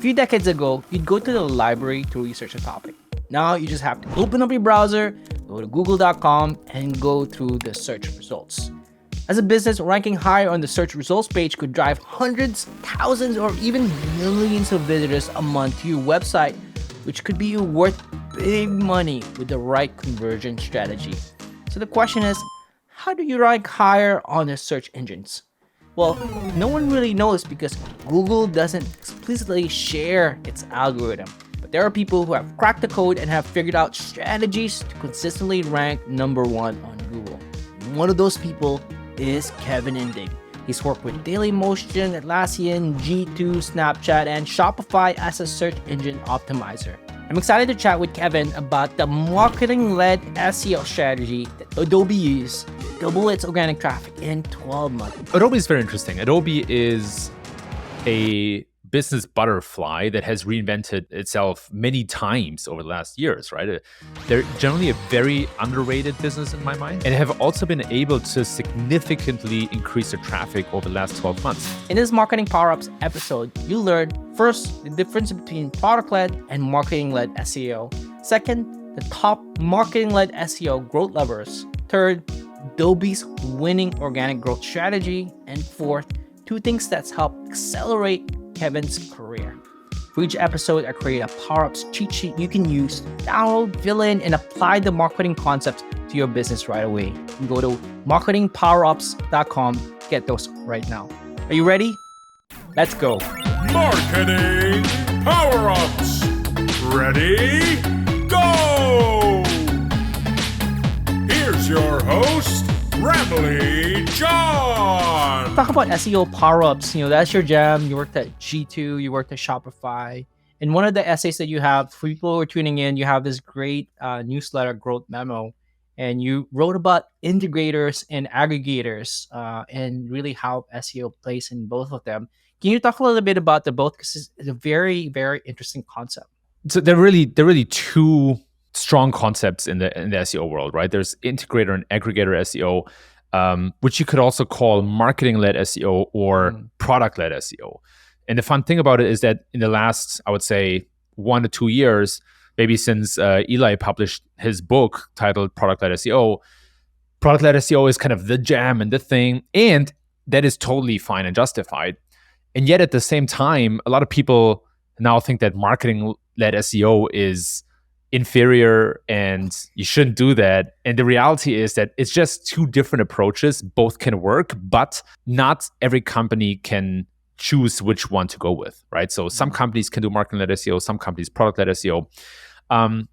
few decades ago, you'd go to the library to research a topic. Now you just have to open up your browser, go to google.com, and go through the search results. As a business, ranking higher on the search results page could drive hundreds, thousands, or even millions of visitors a month to your website, which could be worth big money with the right conversion strategy. So the question is, how do you rank higher on the search engines? Well, no one really knows because Google doesn't explicitly share its algorithm. But there are people who have cracked the code and have figured out strategies to consistently rank number one on Google. One of those people is Kevin Indig. He's worked with Dailymotion, Atlassian, G2, Snapchat, and Shopify as a search engine optimizer. I'm excited to chat with Kevin about the marketing-led SEO strategy that Adobe used to double its organic traffic in 12 months. Adobe is very interesting. Adobe is a business butterfly that has reinvented itself many times over the last years, right? They're generally a very underrated business in my mind and have also been able to significantly increase their traffic over the last 12 months. In this Marketing Powerups episode, you learn first, the difference between product-led and marketing-led SEO. Second, the top marketing-led SEO growth levers. Third, Adobe's winning organic growth strategy. And fourth, 2 things that's helped accelerate Kevin's career. For each episode, I create a Powerups cheat sheet you can use, download, fill in, and apply the marketing concepts to your business right away. You can go to marketingpowerups.com, get those right now. Are you ready? Let's go. Marketing Powerups. Ready? Go! Here's your host, Ramley John. Talk about SEO Powerups. That's your jam. You worked at G2, you worked at Shopify. And one of the essays that you have, for people who are tuning in, you have this great newsletter growth memo. And you wrote about integrators and aggregators and really how SEO plays in both of them. Can you talk a little bit about the both? Because it's a very, very interesting concept. So they're really 2 strong concepts in the SEO world, right? There's integrator and aggregator SEO, which you could also call marketing-led SEO or product-led SEO. And the fun thing about it is that in the last, I would say, 1 to 2 years, maybe since Eli published his book titled Product-led SEO, product-led SEO is kind of the jam and the thing, and that is totally fine and justified. And yet at the same time, a lot of people now think that marketing-led SEO is inferior and you shouldn't do that. And the reality is that it's just 2 different approaches. Both can work, but not every company can choose which one to go with, right? So some companies can do marketing-led SEO, some companies product-led SEO. And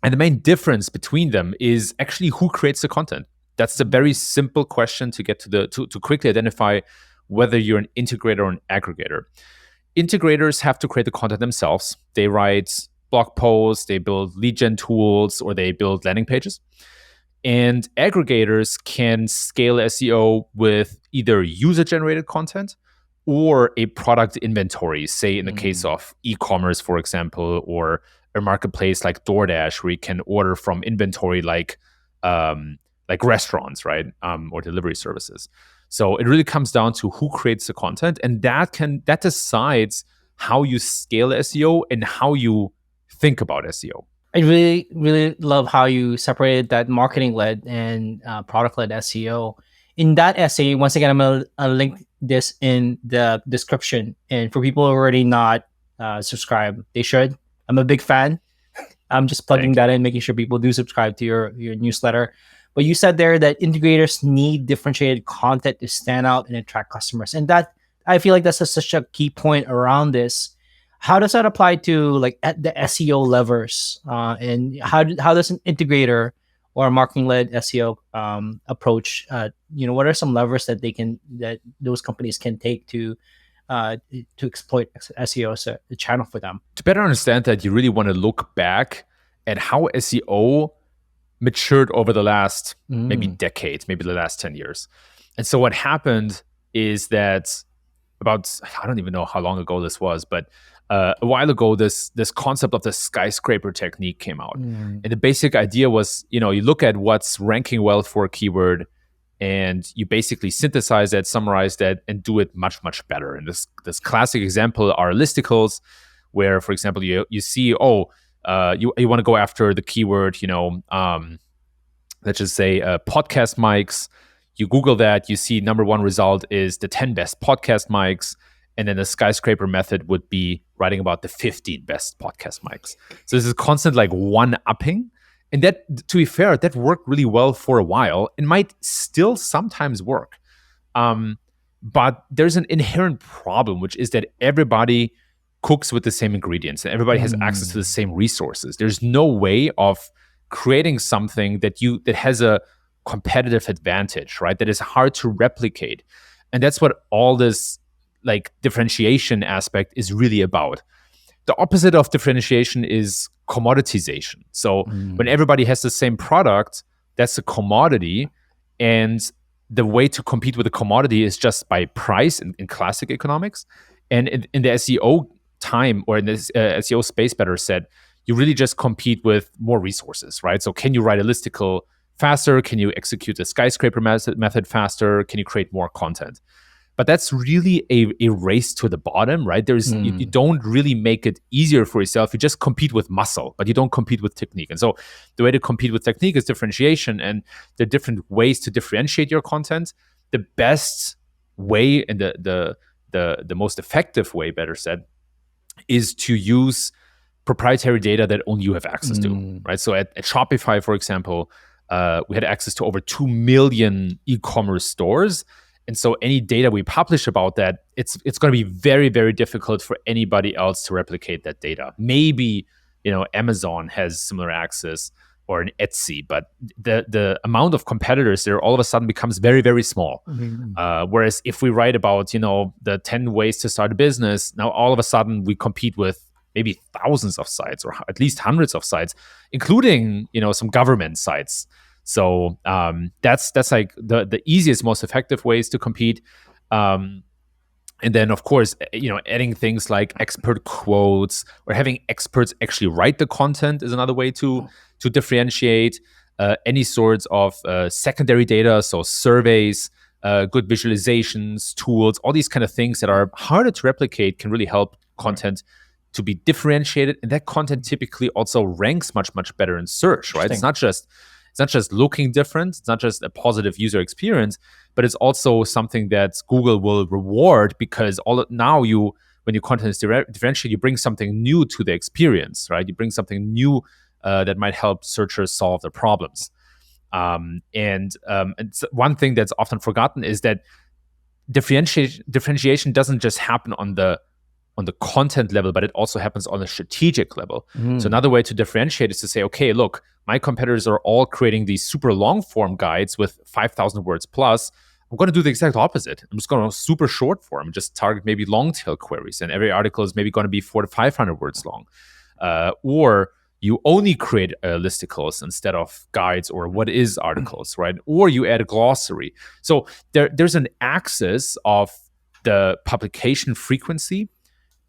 the main difference between them is actually who creates the content. That's a very simple question to get to quickly identify whether you're an integrator or an aggregator. Integrators have to create the content themselves. They write blog posts, they build lead gen tools, or they build landing pages. And aggregators can scale SEO with either user-generated content or a product inventory, say in the case of e-commerce, for example, or a marketplace like DoorDash, where you can order from inventory like restaurants, right, or delivery services. So it really comes down to who creates the content, and that decides how you scale SEO and how you think about SEO. I really, really love how you separated that marketing-led and product-led SEO. In that essay, once again, I'm going to link this in the description. And for people who are already not subscribed, they should. I'm a big fan. I'm just plugging that in, making sure people do subscribe to your newsletter. But you said there that integrators need differentiated content to stand out and attract customers. And that, I feel like that's such a key point around this. How does that apply to like at the SEO levers? And how does an integrator or a marketing-led SEO approach? What are some levers that those companies can take to exploit SEO as a channel for them? To better understand that, you really want to look back at how SEO matured over the last maybe decade, maybe the last 10 years. And so what happened is that about, I don't even know how long ago this was, but a while ago, this concept of the skyscraper technique came out. And the basic idea was, you look at what's ranking well for a keyword, and you basically synthesize that, summarize that, and do it much, much better. And this classic example are listicles, where, for example, you see, you want to go after the keyword, let's just say podcast mics. You Google that, you see number one result is the 10 best podcast mics. And then the skyscraper method would be writing about the 15 best podcast mics. So this is constant like one-upping. And that, to be fair, that worked really well for a while. It might still sometimes work. But there's an inherent problem, which is that everybody cooks with the same ingredients and everybody has access to the same resources. There's no way of creating something that has a competitive advantage, right? That is hard to replicate. And that's what all this like differentiation aspect is really about. The opposite of differentiation is commoditization. So when everybody has the same product, that's a commodity. And the way to compete with a commodity is just by price in classic economics. And in the SEO time, or in this SEO space, better said, you really just compete with more resources, right? So can you write a listicle faster? Can you execute the skyscraper method faster? Can you create more content? But that's really a race to the bottom, right? You don't really make it easier for yourself. You just compete with muscle, but you don't compete with technique. And so the way to compete with technique is differentiation, and there are different ways to differentiate your content. The best way and the most effective way, better said, is to use proprietary data that only you have access to, right? So at Shopify, for example, we had access to over 2 million e-commerce stores. And so any data we publish about that, it's going to be very, very difficult for anybody else to replicate that data. Maybe, Amazon has similar access, or an Etsy, but the amount of competitors there all of a sudden becomes very, very small. Whereas if we write about, the 10 ways to start a business, now all of a sudden we compete with maybe thousands of sites, or at least hundreds of sites, including, some government sites. So that's like the easiest, most effective ways to compete. And then, of course, adding things like expert quotes or having experts actually write the content is another way to differentiate. Any sorts of secondary data, so surveys, good visualizations, tools, all these kind of things that are harder to replicate can really help content to be differentiated. And that content typically also ranks much, much better in search, right? It's not just looking different. It's not just a positive user experience, but it's also something that Google will reward, because when your content is differentiated, you bring something new to the experience, right? You bring something new that might help searchers solve their problems. And it's one thing that's often forgotten is that differentiation doesn't just happen on the content level, but it also happens on the strategic level. So another way to differentiate is to say, okay, look, my competitors are all creating these super long form guides with 5,000 words plus. I'm going to do the exact opposite. I'm just going to super short form, just target maybe long tail queries. And every article is maybe going to be 400 to 500 words long. Or you only create listicles instead of guides or what is articles, right? Or you add a glossary. So there's an axis of the publication frequency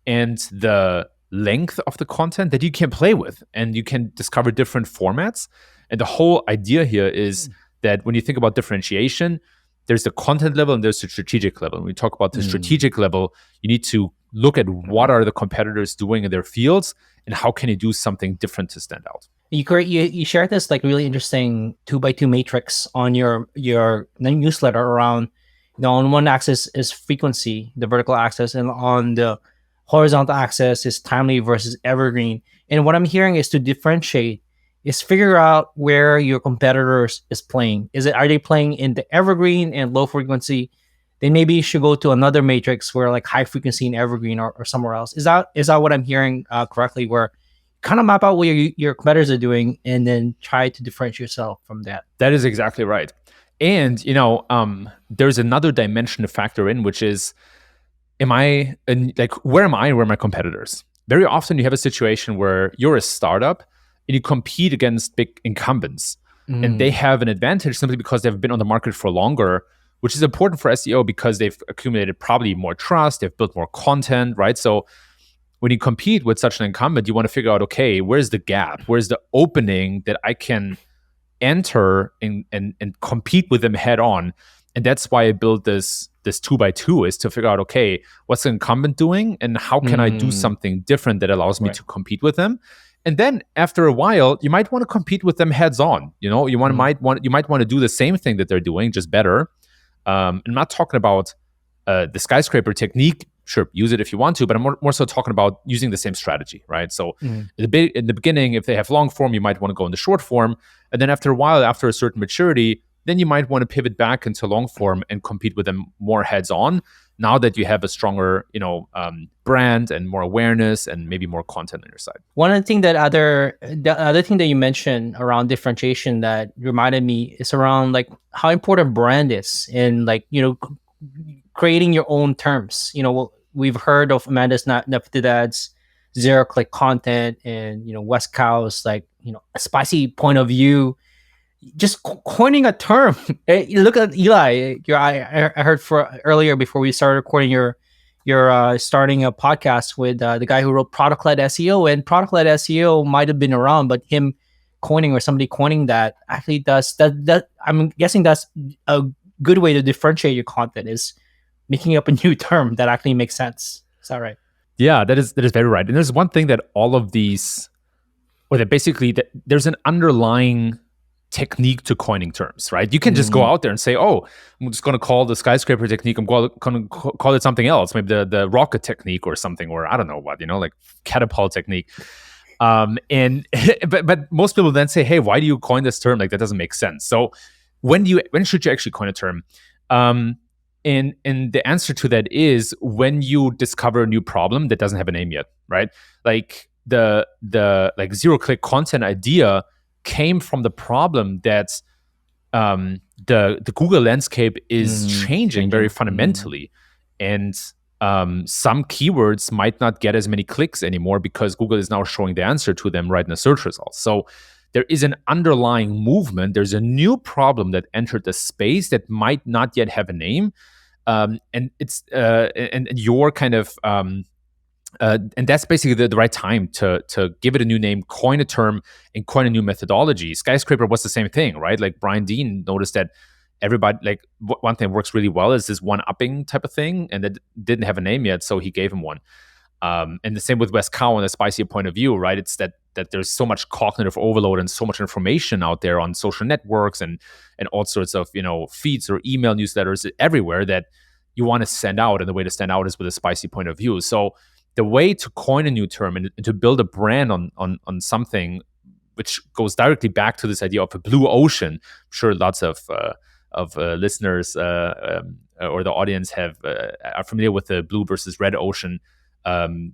and the length of the content that you can play with, and you can discover different formats. And the whole idea here is that when you think about differentiation, there's the content level and there's the strategic level. When we talk about the strategic level, you need to look at what are the competitors doing in their fields and how can you do something different to stand out. You shared this like really interesting 2x2 matrix on your newsletter around, on one axis is frequency, the vertical axis, and on the horizontal axis is timely versus evergreen. And what I'm hearing is to differentiate is figure out where your competitors is playing. Are they playing in the evergreen and low frequency? Then maybe you should go to another matrix where like high frequency and evergreen or somewhere else. Is that what I'm hearing correctly? Where kind of map out what your competitors are doing and then try to differentiate yourself from that. That is exactly right. And there's another dimension to factor in, which is, where am I and where are my competitors? Very often you have a situation where you're a startup and you compete against big incumbents, and they have an advantage simply because they've been on the market for longer, which is important for SEO because they've accumulated probably more trust, they've built more content, right? So when you compete with such an incumbent, you want to figure out, okay, where's the gap? Where's the opening that I can enter and compete with them head on? And that's why I built this 2x2, is to figure out, okay, what's the incumbent doing and how can I do something different that allows me to compete with them? And then after a while, you might want to compete with them heads on. You know, you might want to do the same thing that they're doing, just better. I'm not talking about the skyscraper technique. Sure, use it if you want to, but I'm more so talking about using the same strategy, right? So in the beginning, if they have long form, you might want to go into short form. And then after a while, after a certain maturity, then you might want to pivot back into long form and compete with them more heads on. Now that you have a stronger, brand and more awareness and maybe more content on your side. One of the thing the other thing that you mentioned around differentiation that reminded me is around like how important brand is in like, creating your own terms. We've heard of Amanda's Naftidads, zero-click content, and West Cow's like a spicy point of view. Just coining a term. You look at Eli. I heard earlier before we started recording. You're starting a podcast with the guy who wrote product-led SEO, and product-led SEO might have been around, but him coining or somebody coining that actually does that. I'm guessing that's a good way to differentiate your content, is making up a new term that actually makes sense. Is that right? Yeah, that is very right. And there's one thing that all of these, or that basically that there's an underlying technique to coining terms, right? You can just go out there and say, oh, I'm just going to call the skyscraper technique, I'm going to call it something else, maybe the rocket technique or something, or I don't know what, like catapult technique. And but most people then say, hey, why do you coin this term? Like that doesn't make sense. So when should you actually coin a term? And the answer to that is when you discover a new problem that doesn't have a name yet, right? Like the like zero-click content idea came from the problem that the Google landscape is changing very fundamentally. And some keywords might not get as many clicks anymore because Google is now showing the answer to them right in the search results. So there is an underlying movement. There's a new problem that entered the space that might not yet have a name. And it's and your kind of and that's basically the right time to give it a new name, coin a term, and coin a new methodology. Skyscraper was the same thing, right? Like Brian Dean noticed that everybody, like one thing works really well is this one-upping type of thing, and that didn't have a name yet, so he gave him one. And the same with West Cow and the spicy point of view, right? It's that there's so much cognitive overload and so much information out there on social networks and all sorts of feeds or email newsletters everywhere that you want to send out, and the way to stand out is with a spicy point of view. So the way to coin a new term and to build a brand on something which goes directly back to this idea of a blue ocean. I'm sure lots of listeners or the audience are familiar with the blue versus red ocean kind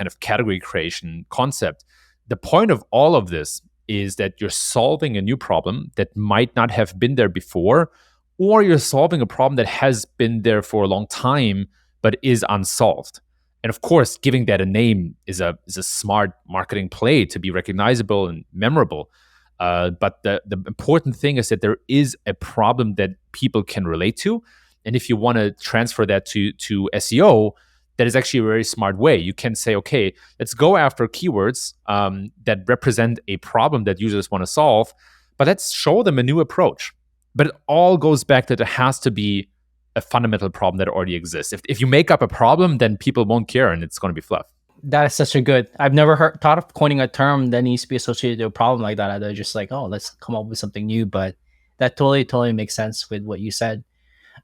of category creation concept. The point of all of this is that you're solving a new problem that might not have been there before, or you're solving a problem that has been there for a long time but is unsolved. And of course, giving that a name is a smart marketing play to be recognizable and memorable. But the important thing is that there is a problem that people can relate to. And if you want to transfer that to SEO, that is actually a very smart way. You can say, okay, let's go after keywords that represent a problem that users want to solve, but let's show them a new approach. But it all goes back that there has to be a fundamental problem that already exists. If you make up a problem, then people won't care and it's going to be fluff. That is such a good. I've never thought of coining a term that needs to be associated to a problem like that. They're just like, oh, let's come up with something new. But that totally makes sense with what you said.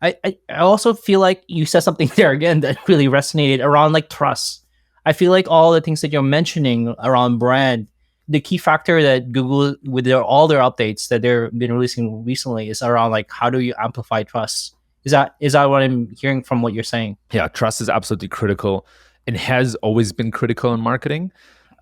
I also feel like you said something there again that really resonated around like trust. I feel like all the things that you're mentioning around brand, the key factor that Google, with all their updates that they've been releasing recently, is around like how do you amplify trust? Is that what I'm hearing from what you're saying? Yeah, trust is absolutely critical and has always been critical in marketing.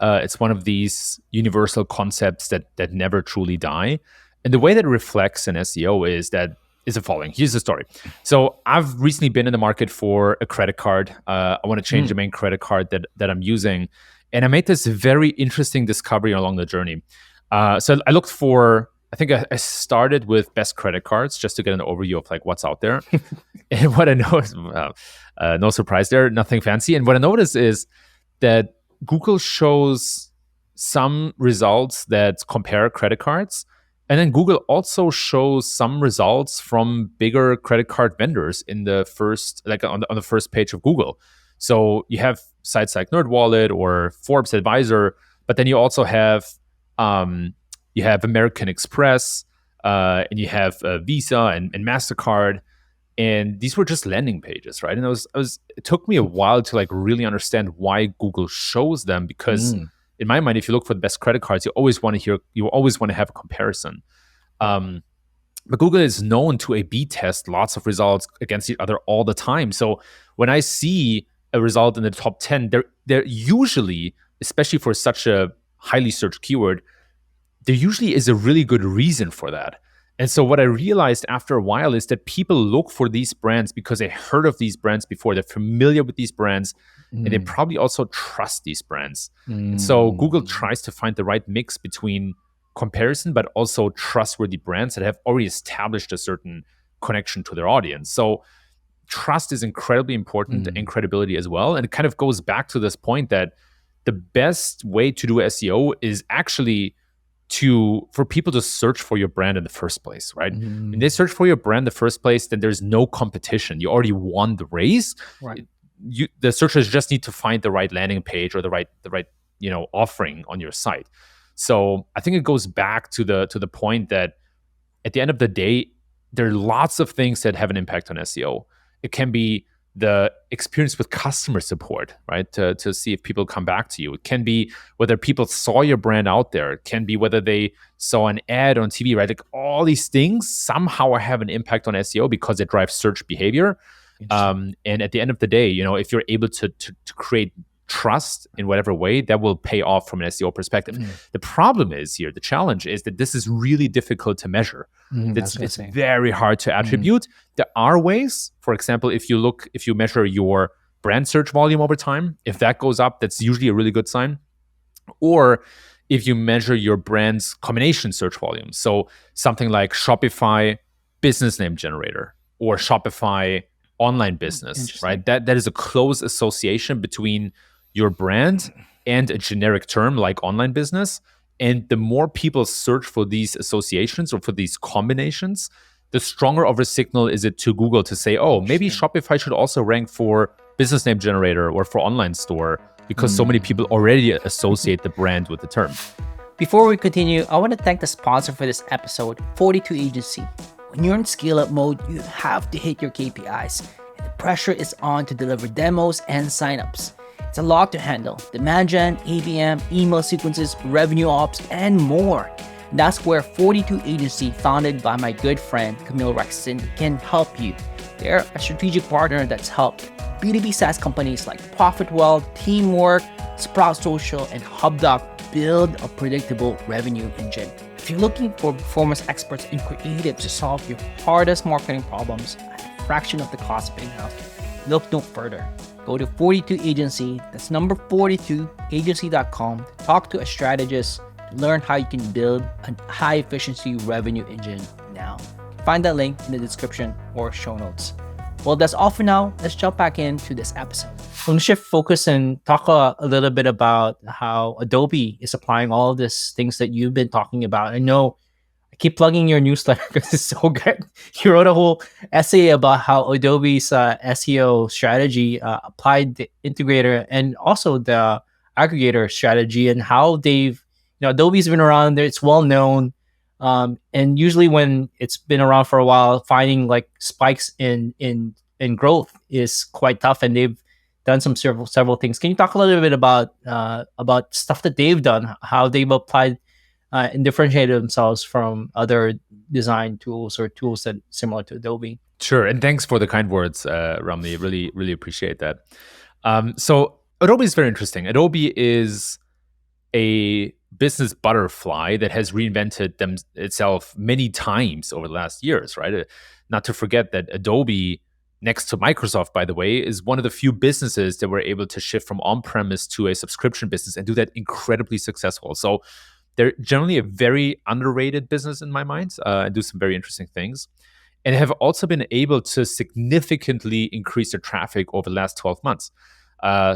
It's one of these universal concepts that never truly die. And the way that it reflects in SEO is the following. Here's the story. So I've recently been in the market for a credit card. I want to change the main credit card that I'm using. And I made this very interesting discovery along the journey. So I looked for, I think I started with best credit cards just to get an overview of like what's out there. And what I noticed, no surprise there, nothing fancy. And what I noticed is that Google shows some results that compare credit cards, And then Google also shows some results from bigger credit card vendors in the first, like on the first page of Google. So you have sites like NerdWallet or Forbes Advisor, but then you also have American Express, and you have Visa and MasterCard, and these were just landing pages, right? And it took me a while to like really understand why Google shows them, because in my mind, if you look for the best credit cards, you always want to have a comparison. But Google is known to A/B test lots of results against each other all the time. So when I see a result in the top 10, they're usually, especially for such a highly searched keyword, there usually is a really good reason for that. And so what I realized after a while is that people look for these brands because they heard of these brands before. They're familiar with these brands, and they probably also trust these brands. And so Google tries to find the right mix between comparison, but also trustworthy brands that have already established a certain connection to their audience. So trust is incredibly important, and credibility as well. And it kind of goes back to this point that the best way to do SEO is actually for people to search for your brand in the first place, right? When they search for your brand in the first place, then there's no competition. You already won the race. Right. The searchers just need to find the right landing page or the right offering on your site. So I think it goes back to the point that at the end of the day, there are lots of things that have an impact on SEO. It can be the experience with customer support, right? To see if people come back to you. It can be whether people saw your brand out there. It can be whether they saw an ad on TV, right? Like all these things somehow have an impact on SEO because it drives search behavior. And at the end of the day, if you're able to create trust in whatever way, that will pay off from an SEO perspective. The problem is here, the challenge is that this is really difficult to measure. It's very hard to attribute. There are ways, for example, if you measure your brand search volume over time, if that goes up, that's usually a really good sign. Or if you measure your brand's combination search volume, so something like Shopify business name generator or Shopify online business, right? That is a close association between your brand and a generic term like online business. And the more people search for these associations or for these combinations, the stronger of a signal is it to Google to say, oh, maybe Shopify should also rank for business name generator or for online store, because so many people already associate the brand with the term. Before we continue, I want to thank the sponsor for this episode, 42 Agency. When you're in scale-up mode, you have to hit your KPIs, and the pressure is on to deliver demos and signups. It's a lot to handle: demand gen, ABM, email sequences, revenue ops, and more. And that's where 42 Agency, founded by my good friend Camille Rexton, can help you. They're a strategic partner that's helped B2B SaaS companies like Profitwell, Teamwork, Sprout Social, and HubDoc build a predictable revenue engine. If you're looking for performance experts and creatives to solve your hardest marketing problems at a fraction of the cost of in-house, look no further. Go to 42 Agency, that's number 42agency.com, to talk to a strategist to learn how you can build a high-efficiency revenue engine now. Find that link in the description or show notes. Well, that's all for now. Let's jump back into this episode. I'm going to shift focus and talk a little bit about how Adobe is applying all of these things that you've been talking about. I know I keep plugging your newsletter because it's so good. You wrote a whole essay about how Adobe's SEO strategy applied the integrator and also the aggregator strategy, and how Adobe's been around there. It's well known. And usually when it's been around for a while, finding like spikes in growth is quite tough, and they've done several things. Can you talk a little bit about stuff that they've done, how they've applied and differentiated themselves from other design tools or tools that similar to Adobe? Sure, and thanks for the kind words, Ramli. Really, really appreciate that. So Adobe is very interesting. Adobe is a business butterfly that has reinvented itself many times over the last years, right? Not to forget that Adobe, next to Microsoft, by the way, is one of the few businesses that were able to shift from on-premise to a subscription business and do that incredibly successful. So they're generally a very underrated business in my mind, and do some very interesting things, and have also been able to significantly increase their traffic over the last 12 months.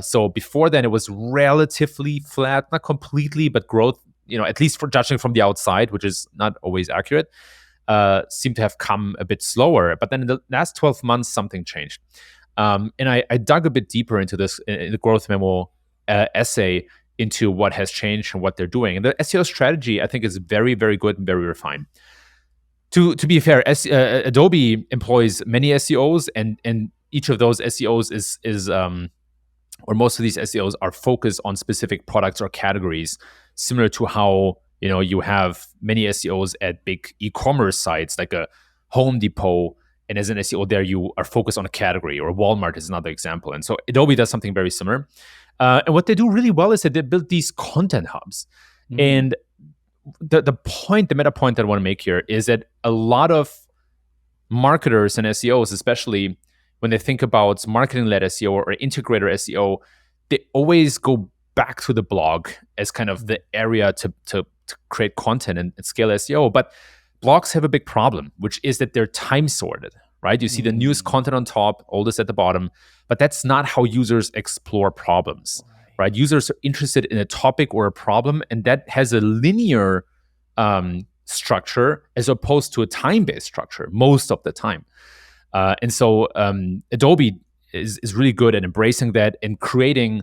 So before then, it was relatively flat, not completely, but growth at least for judging from the outside, which is not always accurate, seem to have come a bit slower. But then in the last 12 months, something changed. And I dug a bit deeper into this in the growth memo essay into what has changed and what they're doing. And the SEO strategy, I think, is very, very good and very refined. To be fair, Adobe employs many SEOs, and each of those SEOs is or most of these SEOs are focused on specific products or categories, similar to how you have many SEOs at big e-commerce sites like a Home Depot, and as an SEO there you are focused on a category, or Walmart is another example. And so Adobe does something very similar. And what they do really well is that they build these content hubs. And the meta point that I want to make here is that a lot of marketers and SEOs, especially when they think about marketing-led SEO or integrator SEO, they always go back to the blog as kind of the area to create content and scale SEO. But blogs have a big problem, which is that they're time sorted, right? You see the newest content on top, oldest at the bottom, but that's not how users explore problems. Right? Users are interested in a topic or a problem, and that has a linear structure as opposed to a time-based structure most of the time. And so Adobe is really good at embracing that and creating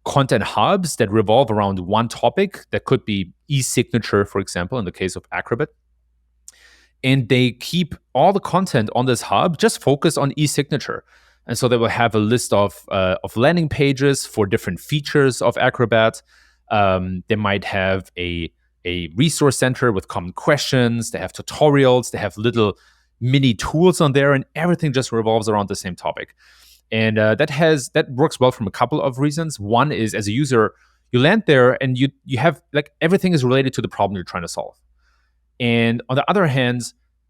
content hubs that revolve around one topic. That could be e-signature, for example, in the case of Acrobat. And they keep all the content on this hub just focused on e-signature. And so they will have a list of landing pages for different features of Acrobat. They might have a resource center with common questions. They have tutorials. They have little mini tools on there, and everything just revolves around the same topic. And that works well from a couple of reasons. One is, as a user, you land there and you have everything is related to the problem you're trying to solve. And on the other hand,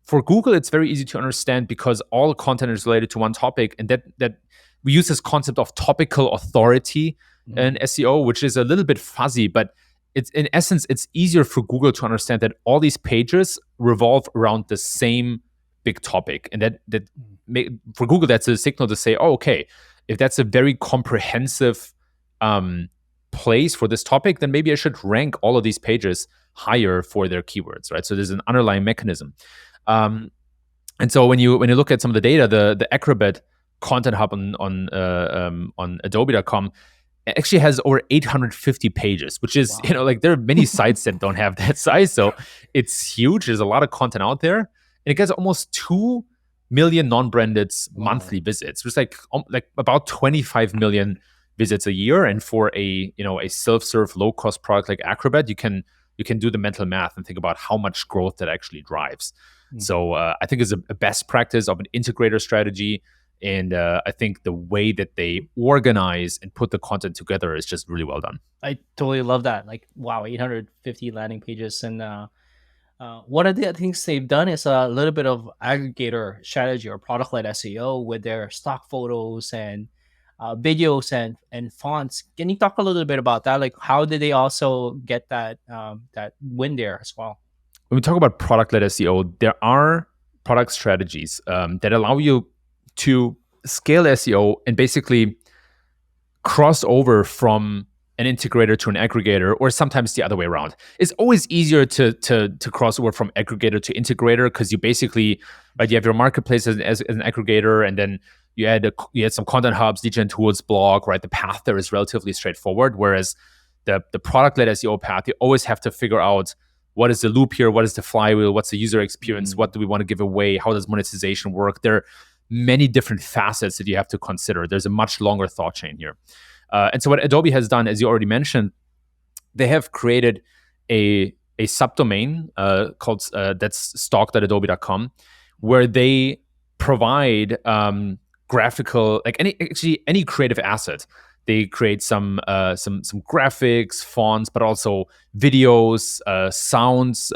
for Google, it's very easy to understand because all the content is related to one topic, and that we use this concept of topical authority in SEO, which is a little bit fuzzy, but it's in essence, it's easier for Google to understand that all these pages revolve around the same big topic, and for Google, that's a signal to say, oh, okay, if that's a very comprehensive place for this topic, then maybe I should rank all of these pages higher for their keywords, right? So there's an underlying mechanism. And so when you look at some of the data, the Acrobat content hub on Adobe.com actually has over 850 pages, which is, there are many sites that don't have that size. So it's huge. There's a lot of content out there, and it gets almost 2 million non-branded monthly visits, which is like about 25 million visits a year. And for a self-serve low-cost product like Acrobat, you can do the mental math and think about how much growth that actually drives. So I think it's a best practice of an integrator strategy. And I think the way that they organize and put the content together is just really well done. I totally love that. 850 landing pages. And one of the things they've done is a little bit of aggregator strategy or product-led SEO with their stock photos and videos and fonts. Can you talk a little bit about that? How did they also get that win there as well? When we talk about product-led SEO, there are product strategies that allow you to scale SEO and basically cross over from an integrator to an aggregator, or sometimes the other way around. It's always easier to cross over from aggregator to integrator because you basically, right, you have your marketplace as an aggregator, and then you add some content hubs, lead gen tools, blog, right? The path there is relatively straightforward. Whereas the product-led SEO path, you always have to figure out what is the loop here, what is the flywheel, what's the user experience, what do we want to give away, how does monetization work? There are many different facets that you have to consider. There's a much longer thought chain here. And so what Adobe has done, as you already mentioned, they have created a subdomain called that's stock.adobe.com, where they provide graphical, any creative asset. They create some graphics, fonts, but also videos, sounds,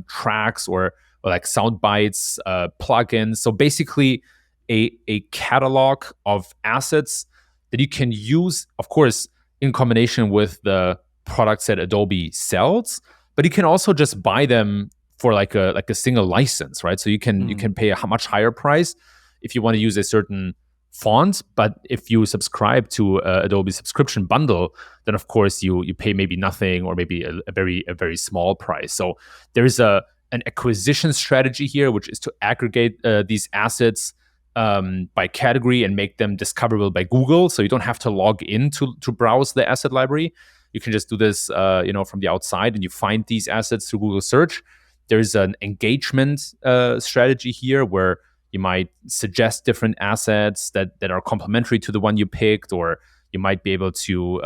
tracks, or like sound bites, plugins. So basically, a catalog of assets that you can use, of course, in combination with the products that Adobe sells, but you can also just buy them for like a single license, right? So you can pay a much higher price if you want to use a certain font, but if you subscribe to Adobe subscription bundle, then of course you pay maybe nothing or maybe a very small price. So there's an acquisition strategy here, which is to aggregate these assets by category and make them discoverable by Google. So you don't have to log in to browse the asset library. You can just do this from the outside, and you find these assets through Google search. There's an engagement strategy here where you might suggest different assets that are complementary to the one you picked, or you might be able to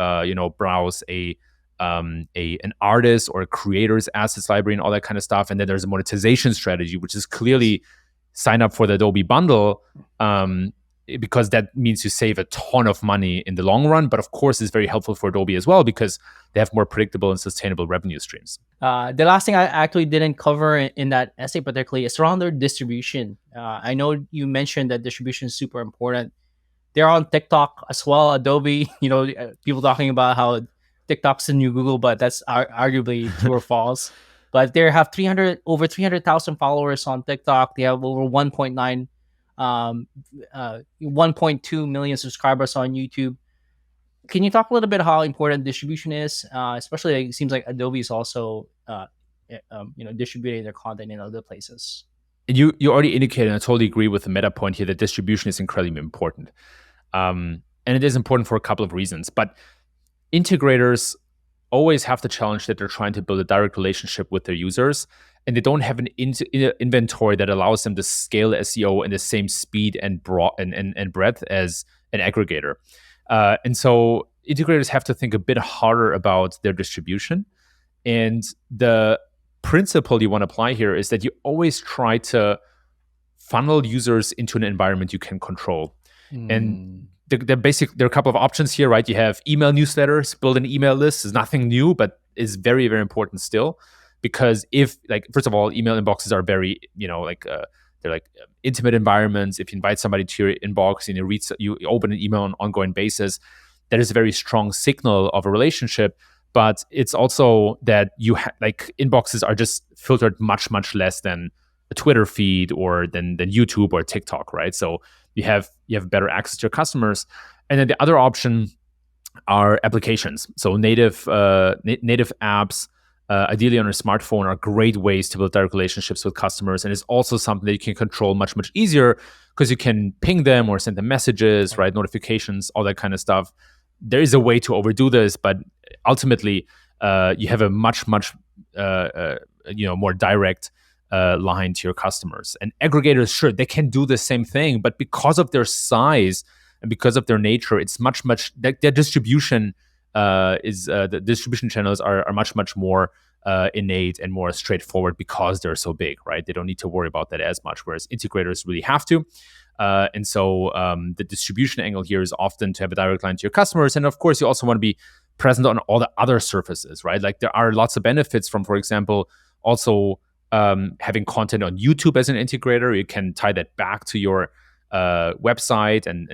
browse an artist or a creator's assets library and all that kind of stuff. And then there's a monetization strategy, which is clearly sign up for the Adobe bundle, because that means you save a ton of money in the long run. But of course, it's very helpful for Adobe as well because they have more predictable and sustainable revenue streams. The last thing I actually didn't cover in that essay particularly is around their distribution. I know you mentioned that distribution is super important. They're on TikTok as well, Adobe. People talking about how TikTok's the new Google, but that's arguably true or false. But they have over 300,000 followers on TikTok. They have over 1.2 million subscribers on YouTube. Can you talk a little bit how important distribution is? Especially, it seems like Adobe is also, distributing their content in other places. And you already indicated, and I totally agree with the meta point here, that distribution is incredibly important. And it is important for a couple of reasons. But integrators always have the challenge that they're trying to build a direct relationship with their users, and they don't have an inventory that allows them to scale SEO in the same speed and breadth as an aggregator. And so integrators have to think a bit harder about their distribution. And the principle you want to apply here is that you always try to funnel users into an environment you can control. And there are a couple of options here, right? You have email newsletters, build an email list is nothing new, but is very, very important still. Because first of all, email inboxes are very, they're like intimate environments. If you invite somebody to your inbox and you open an email on an ongoing basis, that is a very strong signal of a relationship. But it's also that inboxes are just filtered much, much less than a Twitter feed or than YouTube or TikTok, right? So you have better access to your customers. And then the other option are applications. So native apps, ideally on a smartphone, are great ways to build direct relationships with customers. And it's also something that you can control much, much easier because you can ping them or send them messages, right? Notifications, all that kind of stuff. There is a way to overdo this, but ultimately you have a much, much more direct line to your customers. And aggregators, sure, they can do the same thing, but because of their size and because of their nature, it's much their distribution the distribution channels are much, much more innate and more straightforward because they're so big, right? They don't need to worry about that as much, whereas integrators really have to. And so the distribution angle here is often to have a direct line to your customers. And of course, you also want to be present on all the other surfaces, right? Like there are lots of benefits from, for example, also having content on YouTube as an integrator. You can tie that back to your website and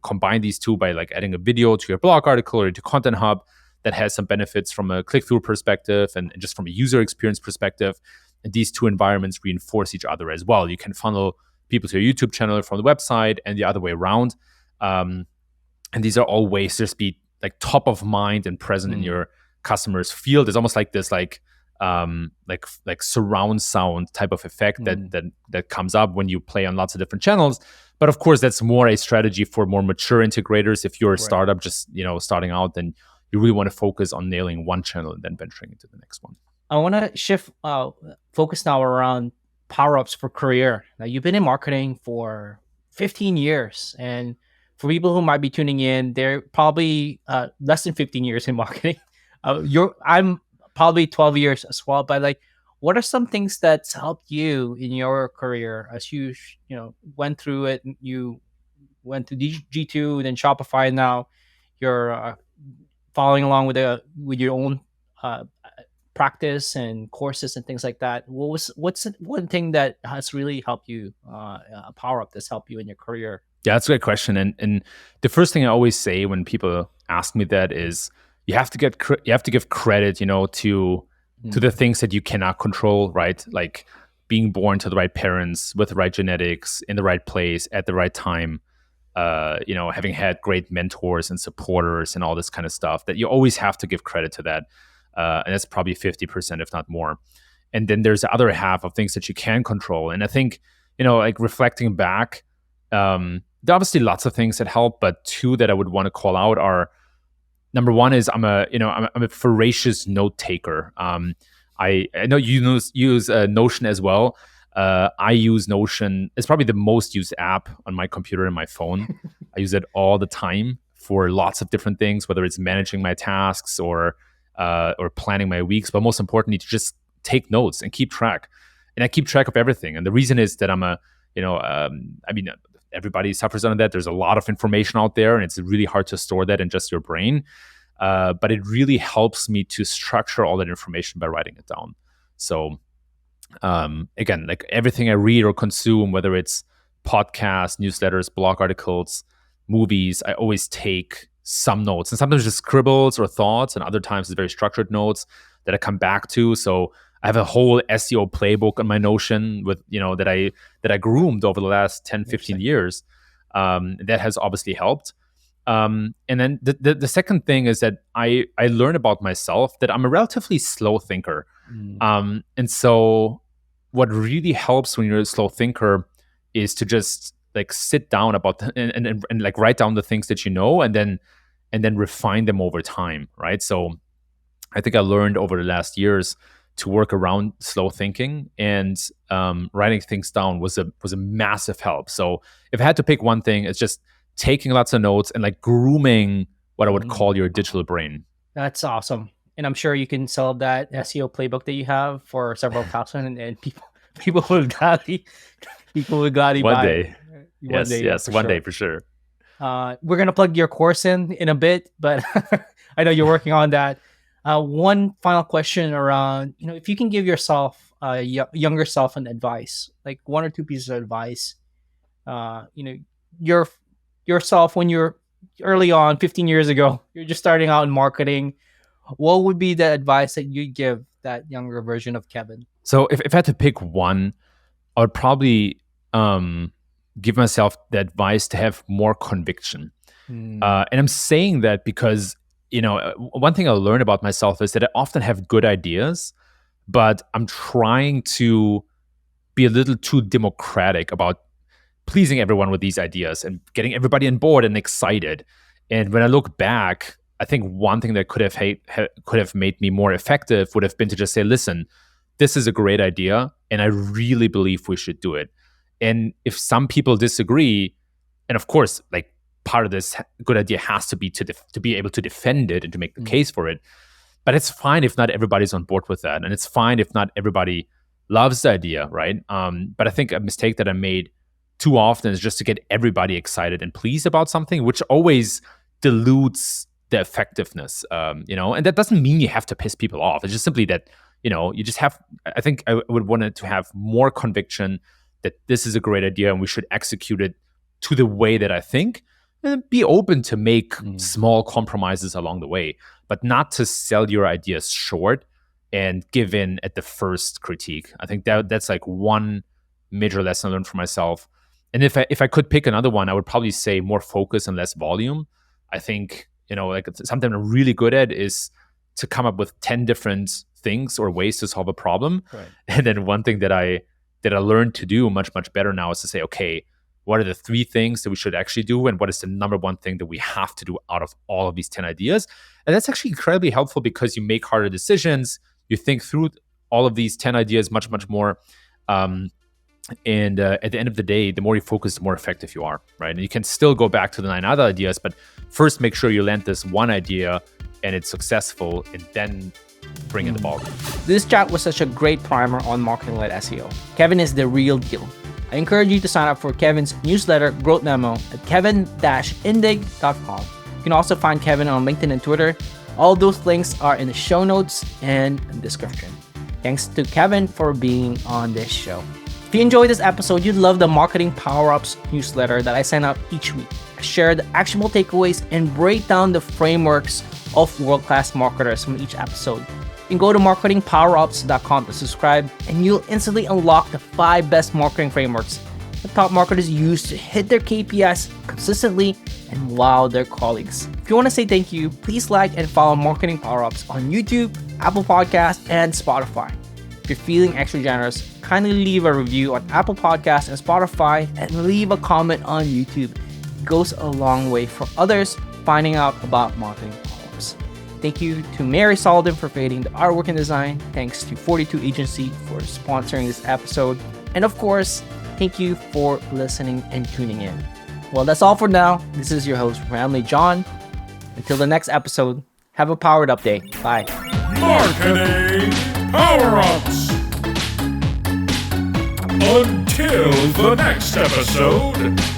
combine these two by adding a video to your blog article or to Content Hub that has some benefits from a click-through perspective and just from a user experience perspective. And these two environments reinforce each other as well. You can funnel people to your YouTube channel from the website and the other way around. And these are all ways to just be top of mind and present in your customers' field. It's almost like this surround sound type of effect that comes up when you play on lots of different channels. But of course, that's more a strategy for more mature integrators. If you're a startup just starting out, then you really want to focus on nailing one channel and then venturing into the next one. I want to shift focus now around power-ups for career. Now, you've been in marketing for 15 years, and for people who might be tuning in, they're probably less than 15 years in marketing. I'm probably 12 years as well, but what are some things that's helped you in your career as you went through it? You went to G2, then Shopify. Now you're following along with your own practice and courses and things like that. What's one thing that has really helped you, a power up that's helped you in your career? Yeah, that's a great question. And the first thing I always say when people ask me that is you have to give credit, to the things that you cannot control, right? Like being born to the right parents with the right genetics in the right place at the right time. having had great mentors and supporters and all this kind of stuff, that you always have to give credit to that. And that's probably 50%, if not more. And then there's the other half of things that you can control. And I think, like reflecting back, there are obviously lots of things that help, but two that I would want to call out are, number one is I'm a voracious note taker. I know you use Notion as well. I use Notion. It's probably the most used app on my computer and my phone. I use it all the time for lots of different things, whether it's managing my tasks or planning my weeks, but most importantly, to just take notes and keep track. And I keep track of everything. And the reason is that everybody suffers under that. There's a lot of information out there, and it's really hard to store that in just your brain. But it really helps me to structure all that information by writing it down. So again, like everything I read or consume, whether it's podcasts, newsletters, blog articles, movies, I always take some notes, and sometimes just scribbles or thoughts, and other times it's very structured notes that I come back to. So I have a whole SEO playbook on my Notion with, that I groomed over the last 10, 15 years. That has obviously helped. And then the second thing is that I learned about myself that I'm a relatively slow thinker. And so what really helps when you're a slow thinker is to just like sit down and like write down the things that you know, and then refine them over time, right? So I think I learned over the last years to work around slow thinking, and writing things down was a massive help. So if I had to pick one thing, it's just taking lots of notes and like grooming what I would call your digital brain. That's awesome. And I'm sure you can sell that SEO playbook that you have for several thousand, and people will gladly buy one day. it. Yes, one day for sure. We're gonna plug your course in a bit, but I know you're working on that. One final question around, if you can give yourself, younger self, an advice, like one or two pieces of advice, yourself when you're early on, 15 years ago, you're just starting out in marketing, what would be the advice that you'd give that younger version of Kevin? So if I had to pick one, I would probably give myself the advice to have more conviction. And I'm saying that because, one thing I learned about myself is that I often have good ideas, but I'm trying to be a little too democratic about pleasing everyone with these ideas and getting everybody on board and excited. And when I look back, I think one thing that could have made me more effective would have been to just say, listen, this is a great idea, and I really believe we should do it. And if some people disagree, and of course, like part of this good idea has to be to be able to defend it and to make the case for it. But it's fine if not everybody's on board with that, and it's fine if not everybody loves the idea, right? But I think a mistake that I made too often is just to get everybody excited and pleased about something, which always dilutes the effectiveness, and that doesn't mean you have to piss people off. It's just simply that, you just have, I think I would want it to have more conviction that this is a great idea and we should execute it to the way that I think, and be open to make small compromises along the way, but not to sell your ideas short and give in at the first critique. I think that's like one major lesson I learned for myself. And if I could pick another one, I would probably say more focus and less volume. I think, like something I'm really good at is to come up with 10 different things or ways to solve a problem. Right. And then one thing that I learned to do much, much better now is to say, okay, what are the 3 things that we should actually do? And what is the number one thing that we have to do out of all of these 10 ideas? And that's actually incredibly helpful because you make harder decisions. You think through all of these 10 ideas much, much more. And at the end of the day, the more you focus, the more effective you are, right? And you can still go back to the 9 other ideas, but first make sure you land this one idea and it's successful, and then bring in the ball. This chat was such a great primer on marketing-led SEO. Kevin is the real deal. I encourage you to sign up for Kevin's newsletter, Growth Memo, at kevin-indig.com. You can also find Kevin on LinkedIn and Twitter. All those links are in the show notes and description. Thanks to Kevin for being on this show. If you enjoyed this episode, you'd love the Marketing Powerups newsletter that I send out each week. I share the actionable takeaways and break down the frameworks of world-class marketers from each episode. You can go to marketingpowerups.com to subscribe, and you'll instantly unlock the 5 best marketing frameworks that top marketers use to hit their KPIs consistently and wow their colleagues. If you want to say thank you, please like and follow Marketing Powerups on YouTube, Apple Podcasts, and Spotify. If you're feeling extra generous, kindly leave a review on Apple Podcasts and Spotify and leave a comment on YouTube. It goes a long way for others finding out about Marketing Powerups. Thank you to Mary Sullivan for creating the artwork and design. Thanks to 42 Agency for sponsoring this episode. And of course, thank you for listening and tuning in. Well, that's all for now. This is your host, Ramley John. Until the next episode, have a powered up day. Bye. Marketing Power-Ups. Until the next episode,